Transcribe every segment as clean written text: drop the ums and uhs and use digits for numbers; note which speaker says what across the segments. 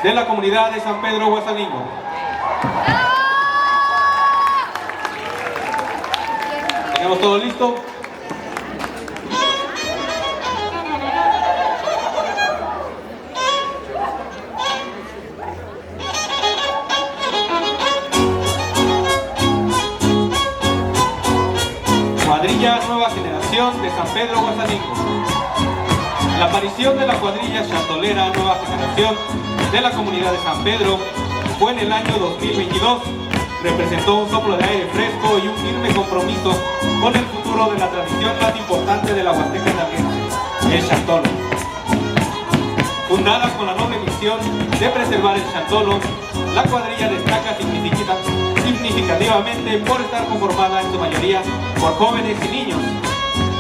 Speaker 1: de la comunidad de San Pedro Huazalingo. ¿Tenemos todo listo? Cuadrilla Nueva Generación de San Pedro Huazalingo. La aparición de la cuadrilla chatolera Nueva Generación de la comunidad de San Pedro fue en el año 2022. Representó un soplo de aire fresco y un firme compromiso con el futuro de la tradición más importante de la Huasteca Nalguense, el chantolo. Fundada con la noble misión de preservar el chantolo, la cuadrilla destaca significativamente por estar conformada en su mayoría por jóvenes y niños.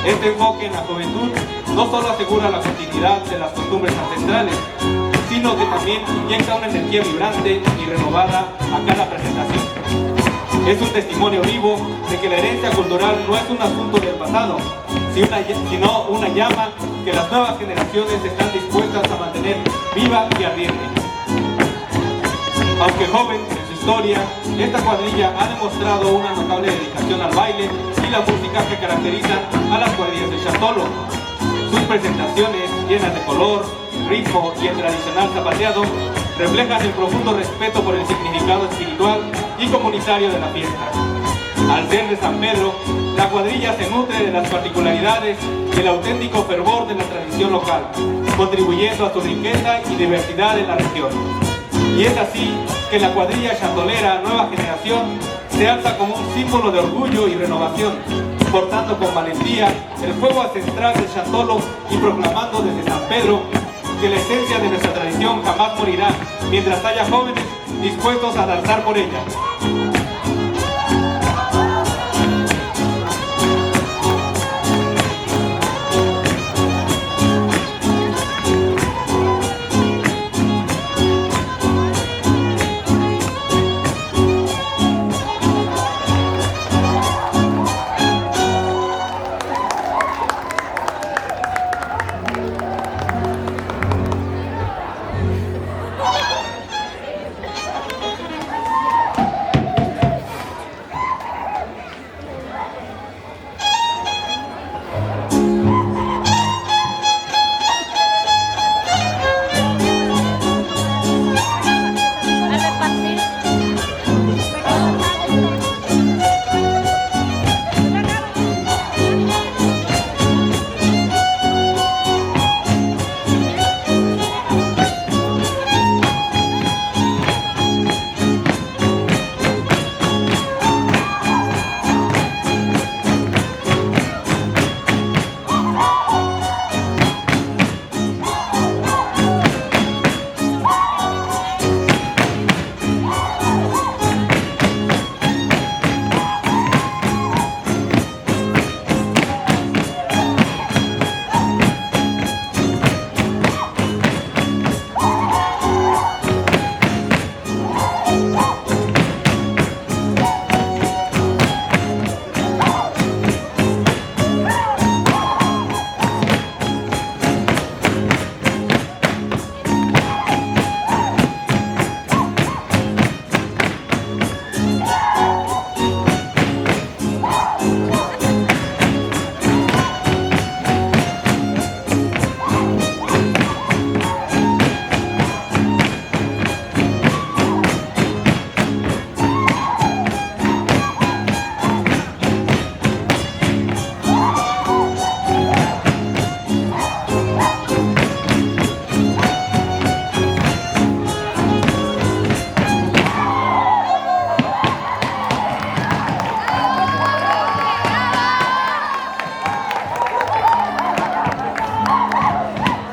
Speaker 1: Este enfoque en la juventud no solo asegura la continuidad de las costumbres ancestrales, sino que también inyecta una energía vibrante y renovada a cada presentación. Es un testimonio vivo de que la herencia cultural no es un asunto del pasado, sino una llama que las nuevas generaciones están dispuestas a mantener viva y ardiente. Aunque joven en su historia, esta cuadrilla ha demostrado una notable dedicación al baile y la música que caracterizan a las cuadrillas de chantolo. Sus presentaciones, llenas de color, ritmo y el tradicional zapateado, reflejan el profundo respeto por el significado espiritual y comunitario de la fiesta. Al ser de San Pedro, la cuadrilla se nutre de las particularidades y el auténtico fervor de la tradición local, contribuyendo a su riqueza y diversidad en la región. Y es así que la cuadrilla chantolera Nueva Generación se alza como un símbolo de orgullo y renovación, portando con valentía el fuego ancestral del chantolo y proclamando desde San Pedro que la esencia de nuestra tradición jamás morirá mientras haya jóvenes dispuestos a danzar por ella.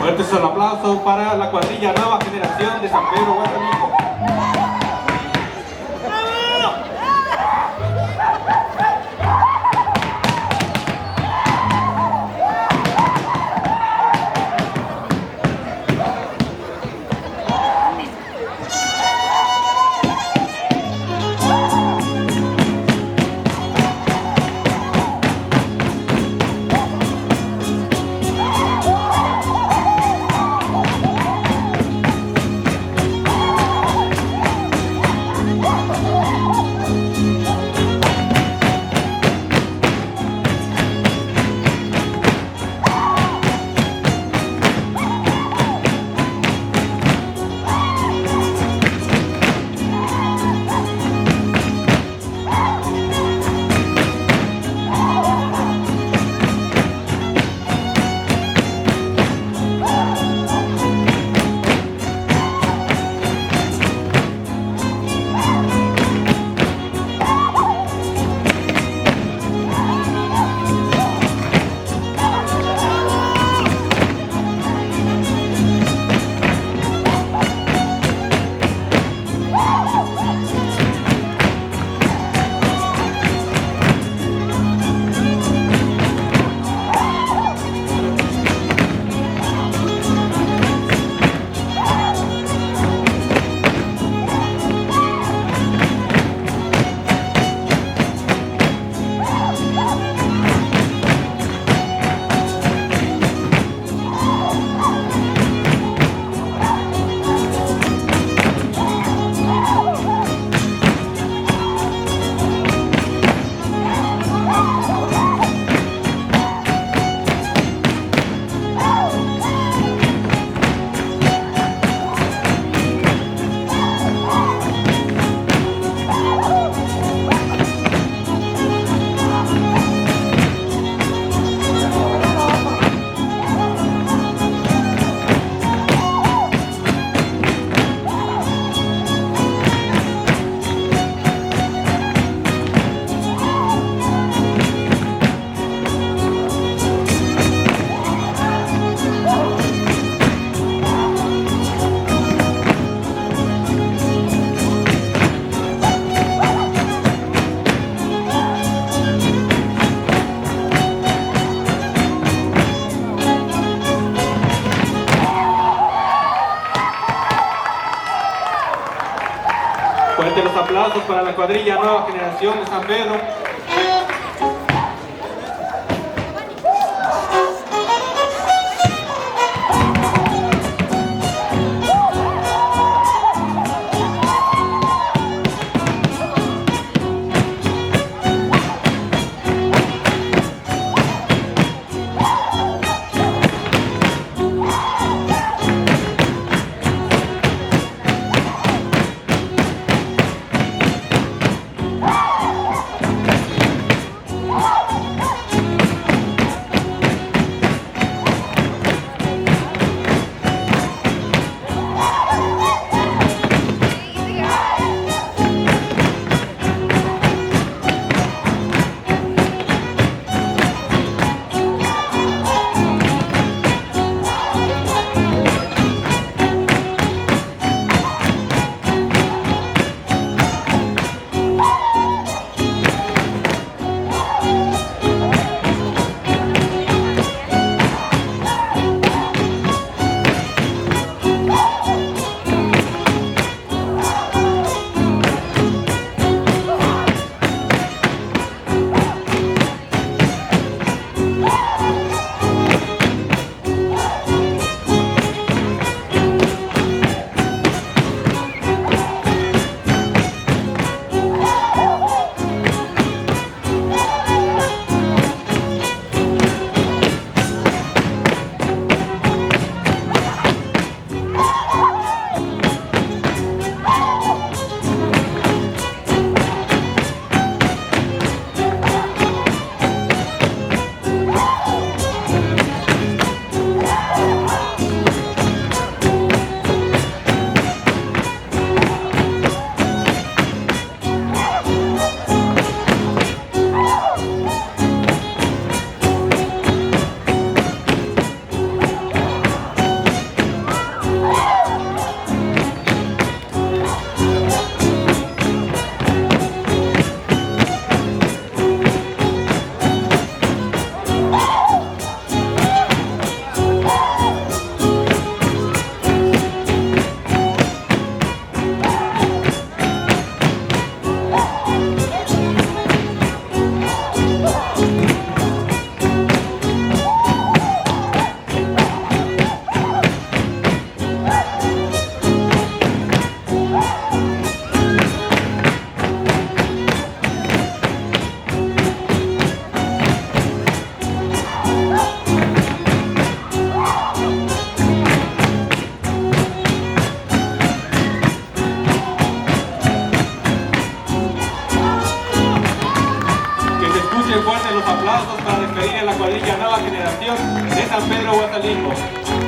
Speaker 1: Fuertes el aplauso para la cuadrilla Nueva Generación de San Pedro Huazalingo. Fuerte los aplausos para la cuadrilla Nueva Generación de San Pedro. Fuertes los aplausos para despedir a la cuadrilla Nueva Generación de San Pedro Guatalingo.